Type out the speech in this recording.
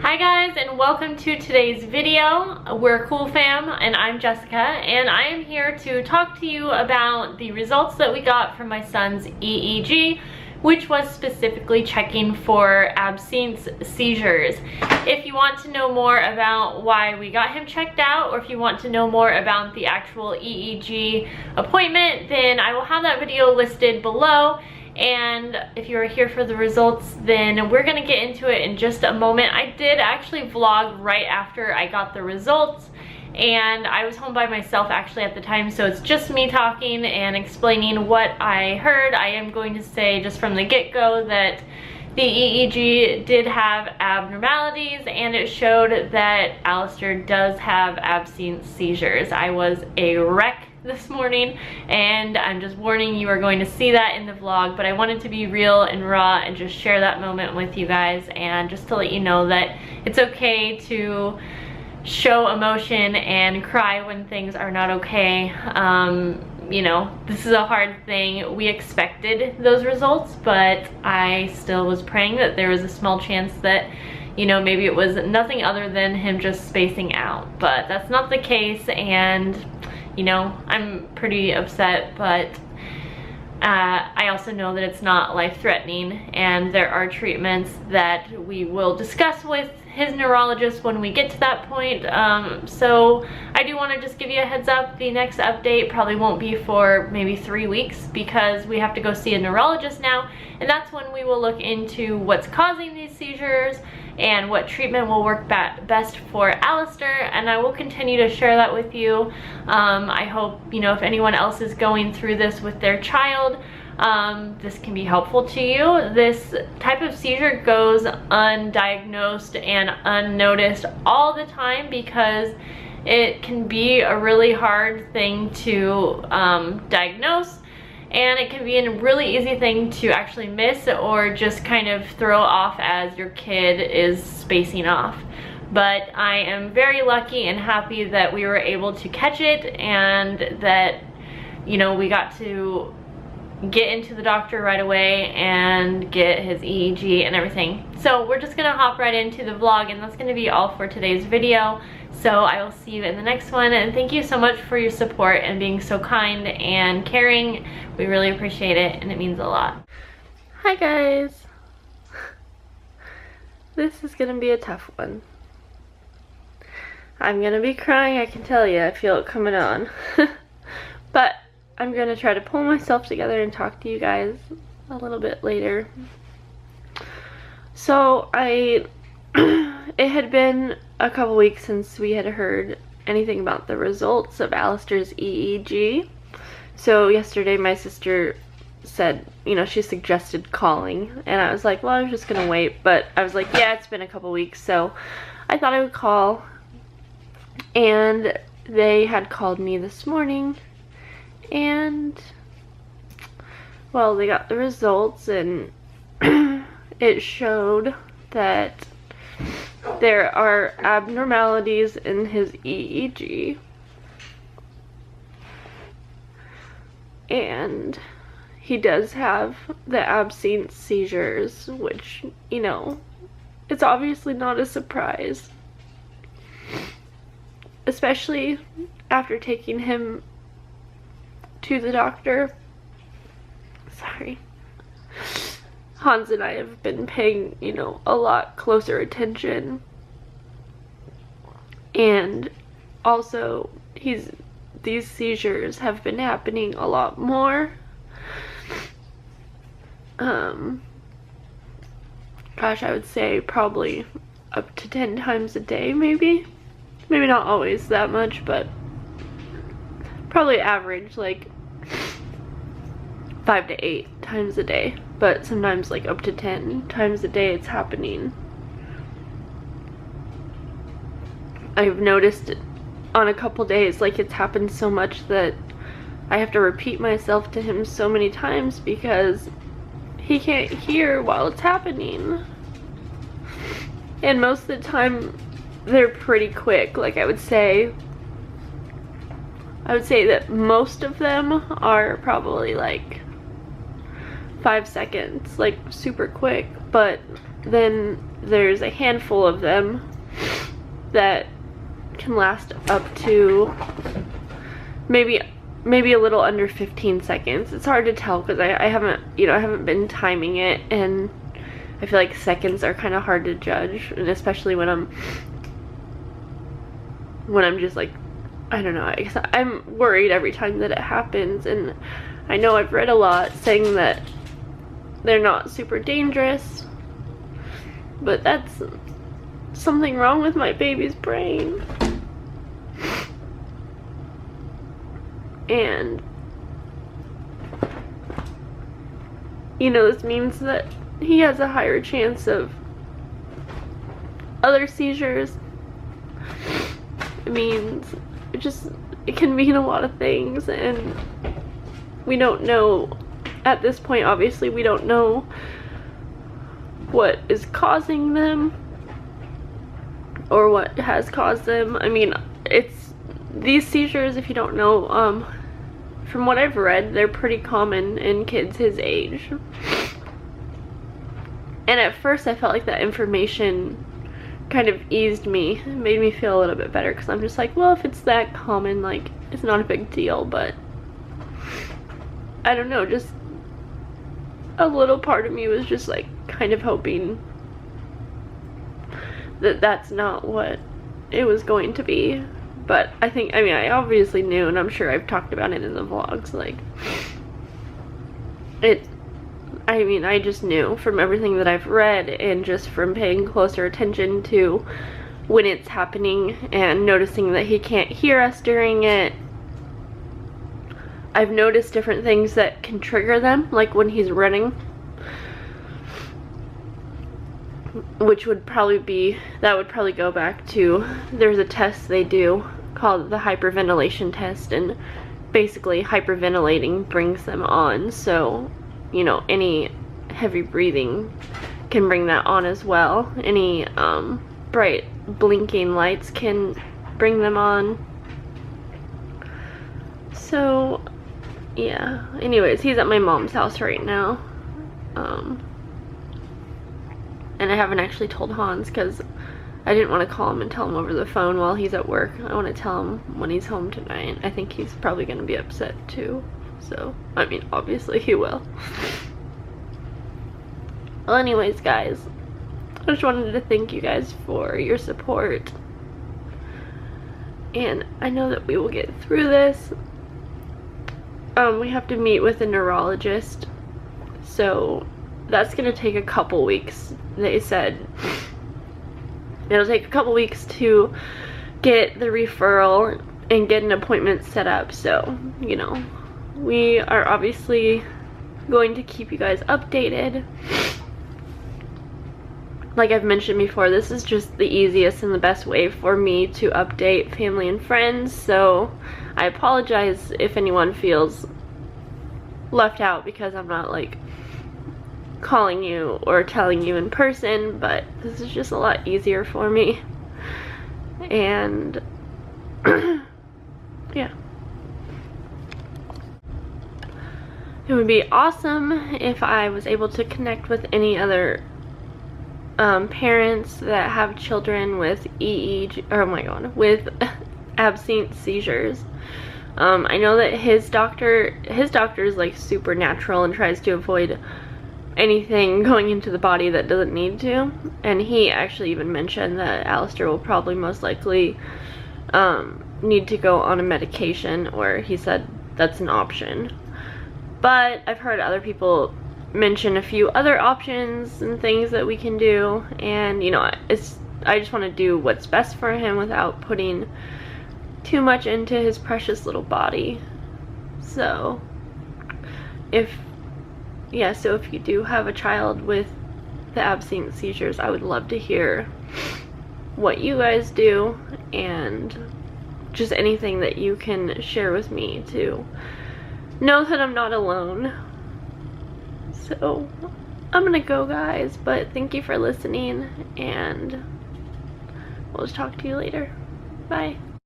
Hi guys, and welcome to today's video. We're Cool Fam and I'm Jessica, and I am here to talk to you about the results that we got from my son's EEG, which was specifically checking for absence seizures. If you want to know more about why we got him checked out, or if you want to know more about the actual EEG appointment, then I will have that video listed below. And if you're here for the results, then we're gonna get into it in just a moment. I did actually vlog right after I got the results, and I was home by myself actually at the time, so it's just me talking and explaining what I heard. I am going to say just from the get-go that the EEG did have abnormalities, and it showed that Alyster does have absence seizures. I was a wreck this morning, and I'm just warning you are going to see that in the vlog, but I wanted to be real and raw and just share that moment with you guys, and just to let you know that it's okay to show emotion and cry when things are not okay. You know, this is a hard thing. We expected those results, but I still was praying that there was a small chance that, you know, maybe it was nothing other than him just spacing out, but that's not the case. And you know, I'm pretty upset, but I also know that it's not life-threatening, and there are treatments that we will discuss with his neurologist when we get to that point. So I do want to just give you a heads up. The next update probably won't be for maybe 3 weeks, because we have to go see a neurologist now, and that's when we will look into what's causing these seizures and what treatment will work best for Alyster, and I will continue to share that with you. I hope, you know, if anyone else is going through this with their child, this can be helpful to you. This type of seizure goes undiagnosed and unnoticed all the time because it can be a really hard thing to diagnose, and it can be a really easy thing to actually miss or just kind of throw off as your kid is spacing off. But I am very lucky and happy that we were able to catch it, and that, you know, we got to get into the doctor right away and get his EEG and everything. So we're just gonna hop right into the vlog, and that's gonna be all for today's video. So I will see you in the next one, and thank you so much for your support and being so kind and caring. We really appreciate it, and it means a lot. Hi guys. This is gonna be a tough one. I'm gonna be crying, I can tell you. I feel it coming on. But I'm gonna try to pull myself together and talk to you guys a little bit later. So it had been a couple weeks since we had heard anything about the results of Alyster's EEG. So yesterday my sister said, you know, she suggested calling, and I was like, well, I was just gonna wait, but I was like, yeah, it's been a couple weeks, so I thought I would call. And they had called me this morning, and well, they got the results, and it showed that there are abnormalities in his EEG, and he does have the absence seizures, which, you know, it's obviously not a surprise, especially after taking him to the doctor. Sorry. Hans and I have been paying, you know, a lot closer attention, and also these seizures have been happening a lot more. Gosh, I would say probably up to 10 times a day, maybe not always that much, but probably average like 5 to 8 times a day, but sometimes like up to 10 times a day it's happening. I've noticed on a couple days, like, it's happened so much that I have to repeat myself to him so many times because he can't hear while it's happening. And most of the time they're pretty quick. Like, I would say that most of them are probably like 5 seconds, like super quick, but then there's a handful of them that can last up to maybe a little under 15 seconds. It's hard to tell because I haven't, you know, I haven't been timing it, and I feel like seconds are kind of hard to judge, and especially when I'm just like, I don't know, I'm worried every time that it happens. And I know I've read a lot saying that they're not super dangerous, but that's something wrong with my baby's brain. And, you know, this means that he has a higher chance of other seizures. It means, it can mean a lot of things, and we don't know, at this point, obviously, we don't know what is causing them or what has caused them. I mean, these seizures, if you don't know, from what I've read, they're pretty common in kids his age. And at first I felt like that information kind of eased me. It made me feel a little bit better, because I'm just like, well, if it's that common, like, it's not a big deal. But I don't know, just a little part of me was just like kind of hoping that that's not what it was going to be. But I mean, I obviously knew, and I'm sure I've talked about it in the vlogs, like, I mean, I just knew from everything that I've read, and just from paying closer attention to when it's happening and noticing that he can't hear us during it. I've noticed different things that can trigger them, like when he's running, which would probably go back to, there's a test they do called the hyperventilation test, and basically hyperventilating brings them on. So, you know, any heavy breathing can bring that on as well. Any bright blinking lights can bring them on. So yeah, anyways, he's at my mom's house right now, and I haven't actually told Hans because I didn't want to call him and tell him over the phone while he's at work. I want to tell him when he's home tonight. I think he's probably going to be upset too. So, I mean, obviously he will. Well, anyways, guys, I just wanted to thank you guys for your support. And I know that we will get through this. We have to meet with a neurologist. So, that's going to take a couple weeks. They said it'll take a couple weeks to get the referral and get an appointment set up. So, you know, we are obviously going to keep you guys updated. Like I've mentioned before, this is just the easiest and the best way for me to update family and friends. So I apologize if anyone feels left out because I'm not like calling you or telling you in person, but this is just a lot easier for me. And yeah, it would be awesome if I was able to connect with any other parents that have children with EEG, or oh my god, with absent seizures. I know that his doctor is like super natural and tries to avoid anything going into the body that doesn't need to, and he actually even mentioned that Alyster will probably most likely need to go on a medication, or he said that's an option. But I've heard other people mention a few other options and things that we can do, and you know, I just want to do what's best for him without putting too much into his precious little body. So if you do have a child with the absent seizures, I would love to hear what you guys do, and just anything that you can share with me to know that I'm not alone. So I'm gonna go, guys, but thank you for listening, and we'll just talk to you later. Bye.